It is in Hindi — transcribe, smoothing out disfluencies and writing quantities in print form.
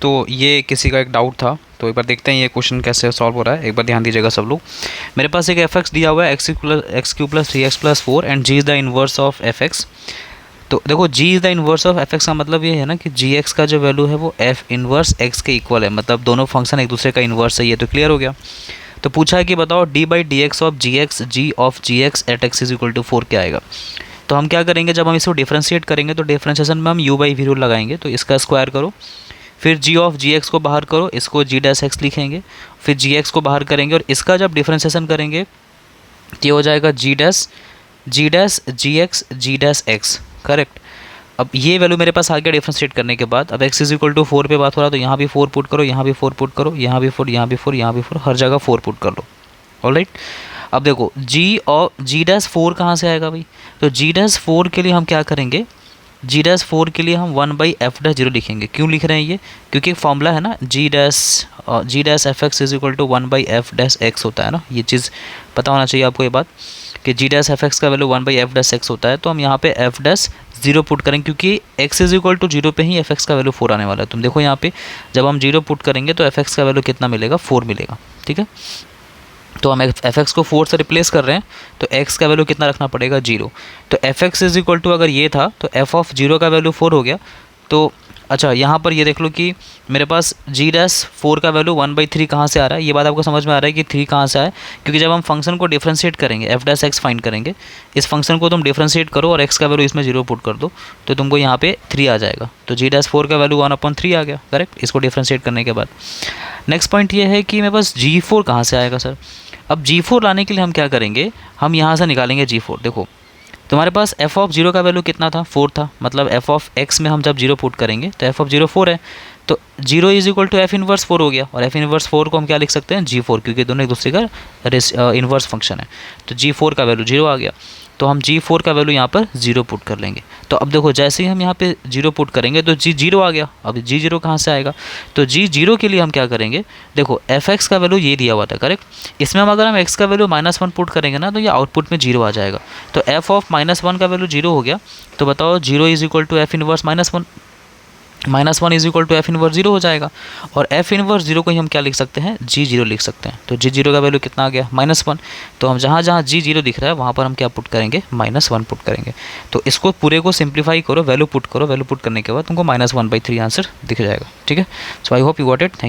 तो ये किसी का एक डाउट था, तो एक बार देखते हैं ये क्वेश्चन कैसे सॉल्व हो रहा है। एक बार ध्यान दीजिएगा सब लोग। मेरे पास एक एफ एक्स दिया हुआ है x cube plus 3x+4 and g is the inverse of f x. तो देखो g is the inverse of f x का मतलब ये है ना कि जी एक्स का जो वैल्यू है वो एफ इन्वर्स एक्स के इक्वल है, मतलब दोनों फंक्शन एक दूसरे का इन्वर्स है। ये तो क्लियर हो गया। तो पूछा है कि बताओ d/dx of g x g of g x at x is equal to 4 क्या आएगा। तो हम क्या करेंगे, जब हम इसको डिफ्रेंशिएट करेंगे तो डिफ्रेंशिएशन में हम u/v रूल लगाएंगे। तो इसका स्क्वायर करो, फिर g ऑफ जी एक्स को बाहर करो, इसको g डैश एक्स लिखेंगे, फिर जी एक्स को बाहर करेंगे और इसका जब डिफ्रेंशिएशन करेंगे तो ये हो जाएगा g डैश जी एक्स जी डैश एक्स। करेक्ट। अब ये वैल्यू मेरे पास आ गया डिफ्रेंशिएट करने के बाद। अब x इज इक्वल टू 4 पे बात हो रहा है, तो यहाँ भी 4 पुट करो, यहाँ भी 4 पुट करो, यहाँ भी 4, यहाँ भी 4, यहाँ भी 4, हर जगह 4 पुट कर लो। ऑलराइट। अब देखो g और g डैश 4 कहाँ से आएगा भाई, तो g डैश 4 के लिए हम क्या करेंगे, g डैश 4 के लिए हम 1/f डैश 0 लिखेंगे। क्यों लिख रहे हैं ये, क्योंकि एक फॉर्मूला है ना g dash f x is equal to 1/f dash x होता है ना। ये चीज़ पता होना चाहिए आपको ये बात कि g डैश एफ एक्स का वैल्यू 1/f डैश एक्स होता है। तो हम यहाँ पे f डैश 0 पुट करेंगे, क्योंकि x इज इक्वल टू 0 पे ही एफ एक्स का वैल्यू 4 आने वाला है। तुम देखो यहाँ पे जब हम 0 पुट करेंगे तो एफ एक्स का वैल्यू कितना मिलेगा, 4 मिलेगा। ठीक है। तो हम एफ एक्स को 4 से रिप्लेस कर रहे हैं, तो x का वैल्यू कितना रखना पड़ेगा, 0। तो f x is equal to अगर ये था तो f ऑफ 0 का वैल्यू 4 हो गया। तो अच्छा यहाँ पर ये देख लो कि मेरे पास g डैश 4 का वैल्यू 1/3 कहाँ से आ रहा है। ये बात आपको समझ में आ रहा है कि 3 कहाँ से आया, क्योंकि जब हम फंक्शन को डिफ्रेंशिएट करेंगे एफ डैश एक्स फाइंड करेंगे, इस फंक्शन को तुम डिफ्रेंशिएट करो और x का वैल्यू इसमें 0 पुट कर दो तो तुमको यहाँ पे 3 आ जाएगा। तो g डैश 4 का वैल्यू 1/3 आ गया। करेक्ट, इसको डिफ्रेंशिएट करने के बाद। नेक्स्ट पॉइंट ये है कि मेरे पास g4 कहाँ से आएगा सर। अब g4 लाने के लिए हम क्या करेंगे, हम यहाँ से निकालेंगे g4। देखो तुम्हारे पास f ऑफ 0 का वैल्यू कितना था, 4 था, मतलब f ऑफ x में हम जब 0 पुट करेंगे तो f ऑफ 0 4 है। तो 0 is equal to f inverse 4 हो गया, और f इनवर्स 4 को हम क्या लिख सकते हैं, g4, क्योंकि दोनों एक दूसरे का इन्वर्स फंक्शन है। तो g4 का वैल्यू 0 आ गया, तो हम g4 का वैल्यू यहाँ पर 0 पुट कर लेंगे। तो अब देखो जैसे ही हम यहाँ पे 0 पुट करेंगे तो g 0 आ गया। अब g 0 कहाँ से आएगा, तो g 0 के लिए हम क्या करेंगे, देखो एफ एक्स का वैल्यू ये दिया हुआ था। करेक्ट। इसमें हम अगर हम x का वैल्यू -1 पुट करेंगे ना तो ये आउटपुट में 0 आ जाएगा। तो f ऑफ -1 का वैल्यू 0 हो गया। तो बताओ 0 is equal to f inverse -1, -1 is equal to f inverse 0 हो जाएगा। और एफ इनवर्स 0 को ही हम क्या लिख सकते हैं, g 0 लिख सकते हैं। तो g 0 का वैल्यू कितना आ गया, -1। तो हम जहाँ जहाँ g 0 दिख रहा है वहाँ पर हम क्या पुट करेंगे, -1 पुट करेंगे। तो इसको पूरे को सिंप्लीफाई करो, वैल्यू पुट करो, वैल्यू पुट करने के बाद तुमको -1/3 आंसर दिख जाएगा। ठीक है। So I hope you got it. Thank